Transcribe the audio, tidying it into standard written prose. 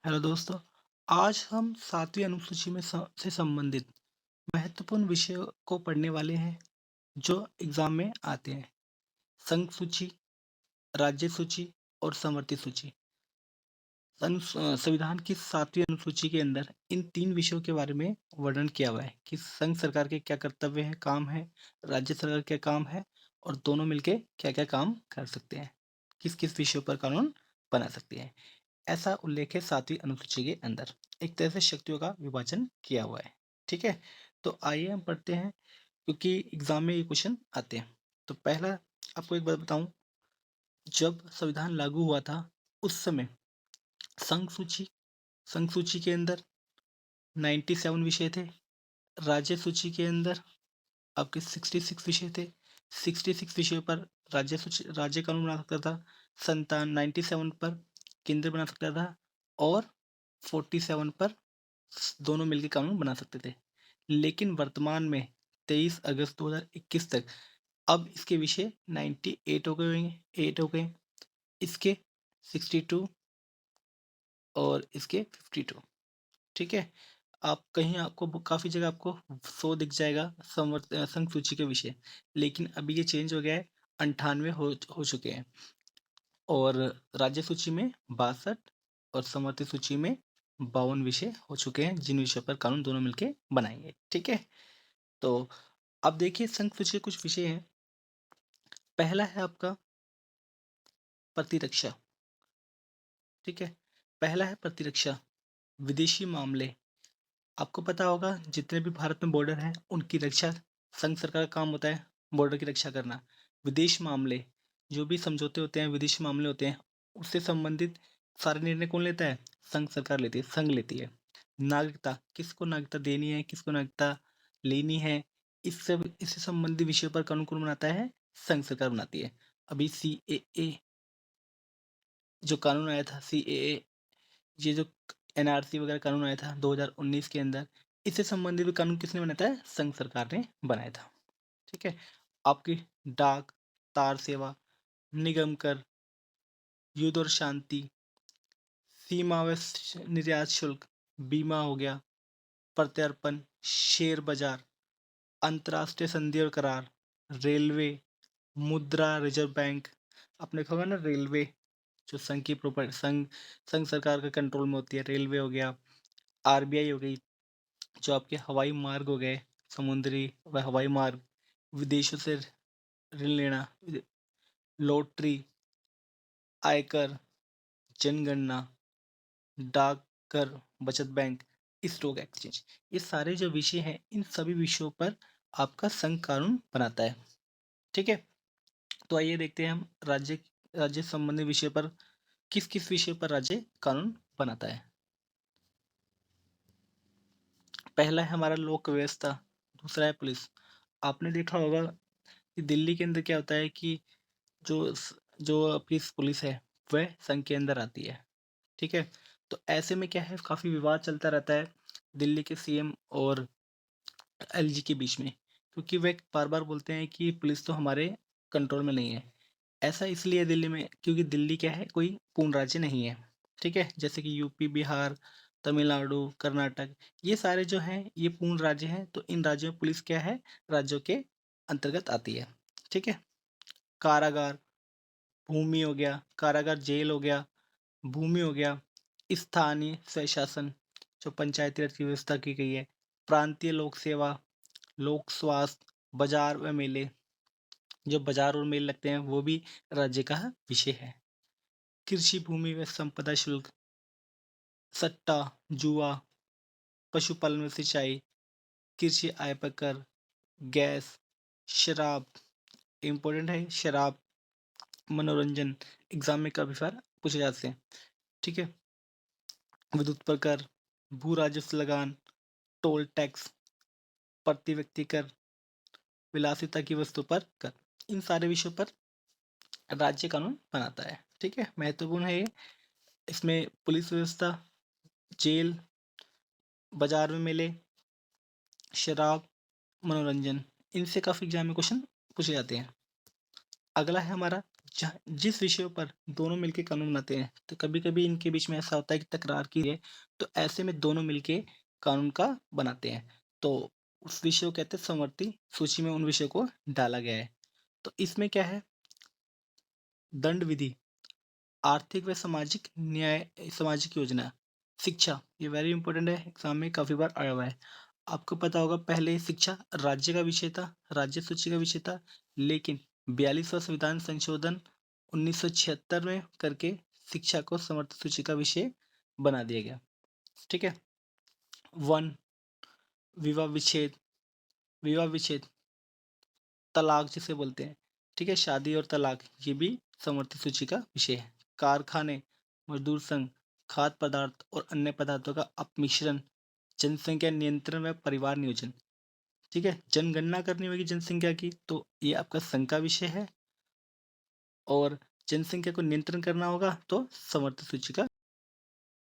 Hello दोस्तों, आज हम 7वीं अनुसूची में से संबंधित महत्वपूर्ण विषयों को पढ़ने वाले हैं, जो एग्ज़ाम में आते हैं। संघ सूची, राज्य सूची और समवर्ती सूची। संविधान की 7वीं अनुसूची के अंदर इन 3 विषयों के बारे में वर्णन किया हुआ है कि संघ सरकार के क्या कर्तव्य हैं, काम है, राज्य सरकार के काम है और दोनों मिलके क्या-क्या काम कर सकते हैं। किस-किस विषयों पर कानून बना सकते हैं। ऐसा उल्लेख है 7वीं अनुसूची के अंदर। एक तरह से शक्तियों का विभाजन किया हुआ है। ठीक है? तो आइए हम पढ़ते हैं क्योंकि एग्ज़ाम में ये क्वेश्चन आते हैं। तो पहला आपको एक बात बताऊँ, जब संविधान लागू हुआ था, उस समय संघ सूची संघ सूची के अंदर 97 विषय थे। राज्य सूची के अंदर आपके 66 विषय थे। 66 विषयों पर राज्य कानून बना सकता था। 97 पर केंद्र बना सकता था और 47 पर दोनों मिलके कानून बना सकते थे। लेकिन वर्तमान में 23 अगस्त 2021 तक अब इसके विषय 98 हो गए, इसके 62 और इसके 52। ठीक है? आप कहीं आपको काफ़ी जगह आपको 100 दिख जाएगा संघ सूची के विषय, लेकिन अभी ये चेंज हो गया है, 98 हो चुके हैं और राज्य सूची में 62 और समवर्ती सूची में 52 विषय हो चुके हैं, जिन विषयों पर कानून दोनों मिलके बनाएँगे। ठीक है? तो अब देखिए संघ सूची के कुछ विषय हैं। पहला है आपका प्रतिरक्षा। ठीक है? पहला है प्रतिरक्षा, विदेशी मामले। आपको पता होगा जितने भी भारत में बॉर्डर हैं, उनकी रक्षा संघ सरकार का काम होता है, बॉर्डर की रक्षा करना। विदेश मामले, जो भी समझौते होते हैं, विदेशी मामले होते हैं, उससे संबंधित सारे निर्णय कौन लेता है? संघ सरकार लेती है, संघ लेती है। नागरिकता, किसको नागरिकता देनी है, किसको नागरिकता लेनी है, इस सब इससे संबंधित विषयों पर कानून कौन बनाता है? संघ सरकार बनाती है। अभी सीएए जो कानून आया था, सीएए, ये जो एनआरसी वगैरह कानून आया था 2019 के अंदर, इससे संबंधित भी कानून किसने बनाया था? संघ सरकार ने बनाया था। ठीक है? आपकी डाक, तार सेवा, निगम कर, युद्ध और शांति, सीमा व निर्यात शुल्क, बीमा हो गया, प्रत्यर्पण, शेयर बाजार, अंतर्राष्ट्रीय संधि और करार, रेलवे, मुद्रा रिजर्व बैंक। आपने देखा होगा ना, रेलवे जो संघ सरकार के कंट्रोल में होती है, रेलवे हो गया, आरबीआई हो गई, जो आपके हवाई मार्ग हो गए, समुद्री व हवाई मार्ग, विदेशों से ऋण लेना, लॉटरी, आयकर, जनगणना, डाकघर, बचत बैंक, स्टॉक एक्सचेंज। ये सारे जो विषय हैं, इन सभी विषयों पर आपका संघ कानून बनाता है। ठीक है? तो आइए देखते हैं हम राज्य संबंधी विषय पर किस-किस विषय पर राज्य कानून बनाता है। पहला है हमारा लोक व्यवस्था, दूसरा है पुलिस। आपने देखा होगा कि दिल्ली के अंदर क्या होता है कि जो आपकी पुलिस है, वह संघ के अंदर आती है। ठीक है? तो ऐसे में क्या है, काफ़ी विवाद चलता रहता है दिल्ली के सीएम और एलजी के बीच में, क्योंकि वह बार-बार बोलते हैं कि पुलिस तो हमारे कंट्रोल में नहीं है। ऐसा इसलिए है दिल्ली में, क्योंकि दिल्ली क्या है, कोई पूर्ण राज्य नहीं है। ठीक है? जैसे कि यूपी, बिहार, तमिलनाडु, कर्नाटक, ये सारे जो हैं, ये पूर्ण राज्य हैं, तो इन राज्यों में पुलिस क्या है, राज्यों के अंतर्गत आती है। ठीक है? कारागार, भूमि हो गया, कारागार जेल हो गया, भूमि हो गया, स्थानीय स्वशासन, जो पंचायती राज की व्यवस्था की गई है, प्रांतीय लोक सेवा, लोक स्वास्थ्य, बाजार व मेले, जो बाजार और मेले लगते हैं, वो भी राज्य का विषय है। कृषि भूमि व संपदा शुल्क, सट्टा, जुआ, पशुपालन व सिंचाई, कृषि आय पर कर, गैस, शराब, इम्पोर्टेंट है शराब, मनोरंजन, एग्जाम में काफी बार पूछे जाते हैं। ठीक है? विद्युत पर कर, भू राजस्व लगान, टोल टैक्स, प्रति व्यक्ति कर, विलासिता की वस्तु पर कर। इन सारे विषयों पर राज्य कानून बनाता है। ठीक है? महत्वपूर्ण है ये। इसमें पुलिस व्यवस्था, जेल, बाजार में मेले, शराब, मनोरंजन, इनसे काफ़ी एग्जाम में क्वेश्चन पूछे जाते हैं। अगला है हमारा जहाँ जिस विषयों पर दोनों मिलके कानून बनाते हैं, तो कभी-कभी इनके बीच में ऐसा होता है कि तकरार की है, तो ऐसे में दोनों मिलके कानून का बनाते हैं। तो उस विषय को कहते हैं समवर्ती सूची में उन विषयों को डाला गया है। तो इसमें क्या है, दंड विधि, आर्थिक व सामाजिक न्याय, सामाजिक योजना, शिक्षा, ये वेरी इंपॉर्टेंट है, एग्ज़ाम में काफ़ी बार आया हुआ है। आपको पता होगा पहले शिक्षा राज्य का विषय था, राज्य सूची का विषय था, लेकिन 42वां संविधान संशोधन 1976 में करके शिक्षा को समर्थ सूची का विषय बना दिया गया। ठीक है? 1 विवाह विच्छेद, विवाह विच्छेद, तलाक जिसे बोलते हैं। ठीक है? शादी और तलाक ये भी समवर्ती सूची का विषय है। कारखाने, मजदूर संघ, खाद्य पदार्थ और अन्य पदार्थों का अपमिश्रण, जनसंख्या नियंत्रण व परिवार नियोजन। ठीक है? जनगणना करनी होगी जनसंख्या की, तो ये आपका संघ का विषय है, और जनसंख्या को नियंत्रण करना होगा तो समवर्ती सूची का